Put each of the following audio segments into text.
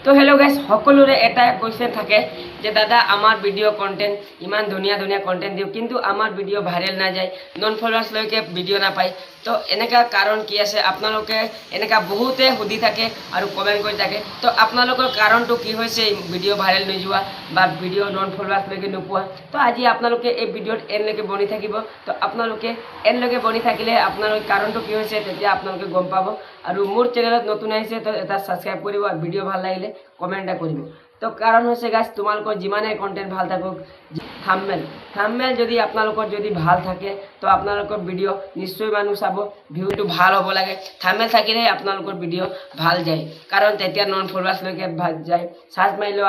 তো hello' guys, সকলোৰে এটা কুৱেশ্যন থাকে যে দাদা আমাৰ ভিডিঅ' কণ্টেণ্ট ইমান ধুনীয়া ধুনীয়া কণ্টেণ্ট দিওঁ, কিন্তু আমাৰ ভিডিঅ' ভাইৰেল নাযায়, নন ফলোৱাৰ্ছলৈকে ভিডিঅ' নাপায়। তো এনেকুৱা কাৰণ কি আছে? আপোনালোকে এনেকুৱা বহুতে সুধি থাকে আৰু কমেণ্ট কৰি থাকে। তো আপোনালোকৰ কাৰণটো কি হৈছে ভিডিঅ' ভাইৰেল নোযোৱা বা ভিডিঅ' নন ফলোৱাৰ্ছলৈকে নোপোৱা? তো আজি আপোনালোকে এই ভিডিঅ'ত এনলৈকে বনি থাকিব। তো আপোনালোকে এনলৈকে বনি থাকিলে আপোনালোকৰ কাৰণটো কি হৈছে তেতিয়া আপোনালোকে গম পাব। আৰু মোৰ চেনেলত নতুন আহিছে তো এটা ছাবস্ক্ৰাইব কৰিব আৰু ভিডিঅ' ভাল লাগিলে কমেণ্ট এটা কৰিব। তো কাৰণ হৈছে গাইজ, তোমালোকৰ যিমানে কণ্টেণ্ট ভাল থাকক, থাম্বনেল যদি আপোনালোকৰ যদি ভাল থাকে তো আপোনালোকৰ ভিডিঅ' নিশ্চয় মানুহ চাব। ভিউটো ভাল হ'ব লাগে, থাম্বনেল থাকিলেহে আপোনালোকৰ ভিডিঅ' ভাল যায়, কাৰণ তেতিয়া নন ফলোৱাৰ্ছলৈকে ভাল যায়। চাৰ্চ মাৰিলেও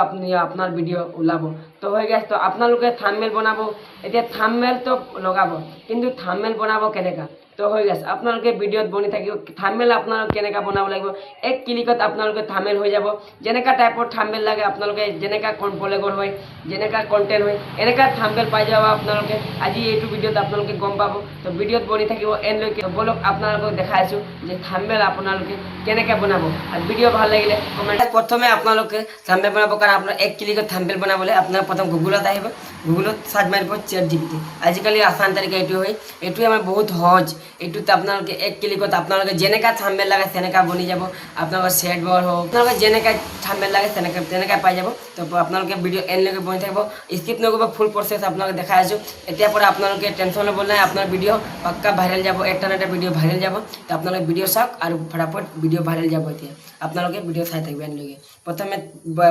আপোনাৰ ভিডিঅ' ওলাব। তো হৈ গেছ, তো আপোনালোকে থাম্বনেল বনাব। এতিয়া থাম্বনেলটো লগাব, কিন্তু থাম্বনেল বনাব কেনেকা? তো হৈ গেছ, আপোনালোকে ভিডিঅ'ত বনি থাকিব। থাম্বনেল আপোনালোকে কেনেকা বনাব লাগিব, এক ক্লিকত আপোনালোকে থাম্বনেল হৈ যাব। যেনেকা টাইপৰ থাম্বনেল লাগে আপোনালোকে, যেনেকা ব্লগৰ হয়, যেনেকা কণ্টেণ্ট হয়, এনেকা থাম্বনেল পাই যাব আপোনালোকে। আজি এইটো ভিডিঅ'ত আপোনালোকে গম পাব। তো ভিডিঅ'ত বনি থাকিব এনলৈকে। বলক আপোনালোকক দেখাইছোঁ যে থাম্বনেল আপোনালোকে কেনেকৈ বনাব। আৰু ভিডিঅ' ভাল লাগিলে কমেণ্ট। প্ৰথমে আপোনালোকে থাম্বনেল বনাব কাৰণে আপোনাৰ এক ক্লিকত থাম্বনেল বনাবলৈ আপোনাৰ প্ৰথম গুগলত আহিব। গুগলত চাৰ্চ মাৰিব ChatGPT। আজিকালি আসান তাৰিখে এইটো হয়, এইটোৱে আমাৰ বহুত সহজ। এইটোত আপোনালোকে এক ক্লিকত আপোনালোকে যেনেকা থাম্বনেল লাগে তেনেকা বনি যাব। আপোনালোকৰ ছেট বৰ হওক, আপোনালোকে যেনেকা থাম্বনেল লাগে তেনেকৈ পাই যাব। তো আপোনালোকে ভিডিঅ' এনলৈকে বনি থাকিব, স্কিপ নকৰিব। ফুল প্ৰচেছ আপোনালোকে দেখাই আছোঁ। এতিয়াৰ পৰা আপোনালোকে টেনশ্যন ল'ব নাই, আপোনাৰ ভিডিঅ' পাক্কা ভাইৰেল যাব। এটা না এটা ভিডিঅ' ভাইৰেল যাব। তো আপোনালোকে ভিডিঅ' চাওক আৰু ফটাফট ভিডিঅ' ভাইৰেল যাব। এতিয়া আপোনালোকে ভিডিঅ' চাই থাকিব এনলৈকে।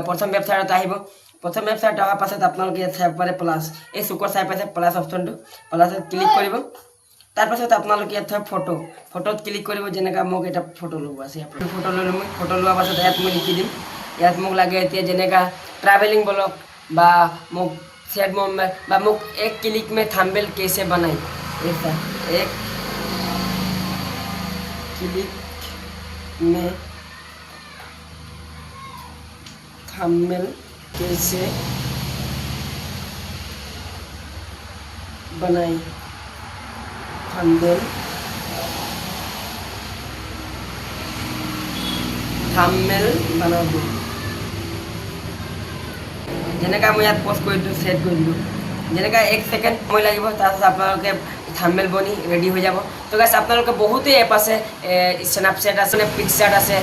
প্ৰথম ৱেবছাইটত আহিব। প্ৰথম ৱেবছাইট অহাৰ পাছত আপোনালোকে ইয়াত চাই পাৰে প্লাছ, এই চুকৰ চাই পাইছে প্লাছ অপশ্যনটো, প্লাছত ক্লিক কৰিব। তাৰপাছত আপোনালোকে ইয়াত ফটোত ক্লিক কৰিব। যেনেকৈ মোক এটা ফটো ল'ব আছে, ফটো লৈ মই ফটো লোৱাৰ পাছত ইয়াত মই লিখি দিম। ইয়াত মোক লাগে এতিয়া যেনেকৈ ট্ৰাভেলিং ব্লগ, বা মোক ছেড মোমেণ্ট, বা মোক এক ক্লিক में থাম্বনেল कैसे बनाए, ऐसा एक क्लिक में थंबनेल कैसे बनाए, থাম্বনেল বনাব। যেনেকৈ মই ইয়াত পষ্ট কৰি দিলোঁ, ছেট কৰি দিলোঁ। যেনেকৈ 1 ছেকেণ্ড সময় লাগিব, তাৰপাছত আপোনালোকে থাম্বনেল বনি ৰেডি হৈ যাব। তো গাইছ, আপোনালোকে বহুতেই এপ আছে, স্নেপচেট আছে, পিকচাৰ্ট আছে,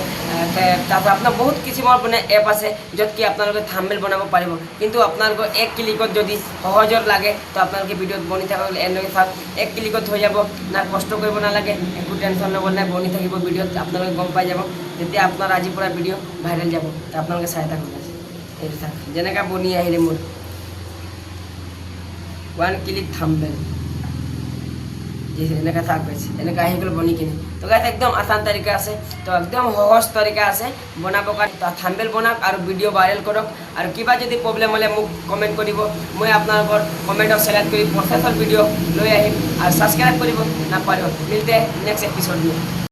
তাৰপাছত আপোনাৰ বহুত কিছুমান মানে এপ আছে য'ত কি আপোনালোকে থাম্বনেল বনাব পাৰিব। কিন্তু আপোনালোকৰ এক ক্লিকত যদি সহজত লাগে তো আপোনালোকে ভিডিঅ'ত বনি থাকক। এনেকৈ চাওক, এক ক্লিকত হৈ যাব, না কষ্ট কৰিব নালাগে, একো টেনশ্যন ল'ব নাই, বনি থাকিব ভিডিঅ'ত। আপোনালোকে গম পাই যাব তেতিয়া আপোনাৰ আজিৰ পৰা ভিডিঅ' ভাইৰেল যাব। তো আপোনালোকে চাই থাকক। এইটো চাওক, যেনেকৈ বনি আহিলে মোৰ 1 ক্লিক থাম্বনেল, এনেকৈ চাওক গাইছ, এনেকৈ আহি গ'ল বনি কিনে। তো গাইছ, একদম আসান তাৰিকা আছে, তো একদম সহজ তৰিকা আছে বনাবৰ কাৰণে। থাম্বনেল বনাওক আৰু ভিডিঅ' ভাইৰেল কৰক। আৰু কিবা যদি প্ৰব্লেম হ'লে মোক কমেণ্ট কৰিব, মই আপোনালোকৰ কমেণ্টক ছেলেক্ট কৰি প্ৰচেছৰ ভিডিঅ' লৈ আহিম। আৰু ছাবস্ক্ৰাইব কৰিব নাপাহৰিব। মিলতে নেক্সট এপিছড में।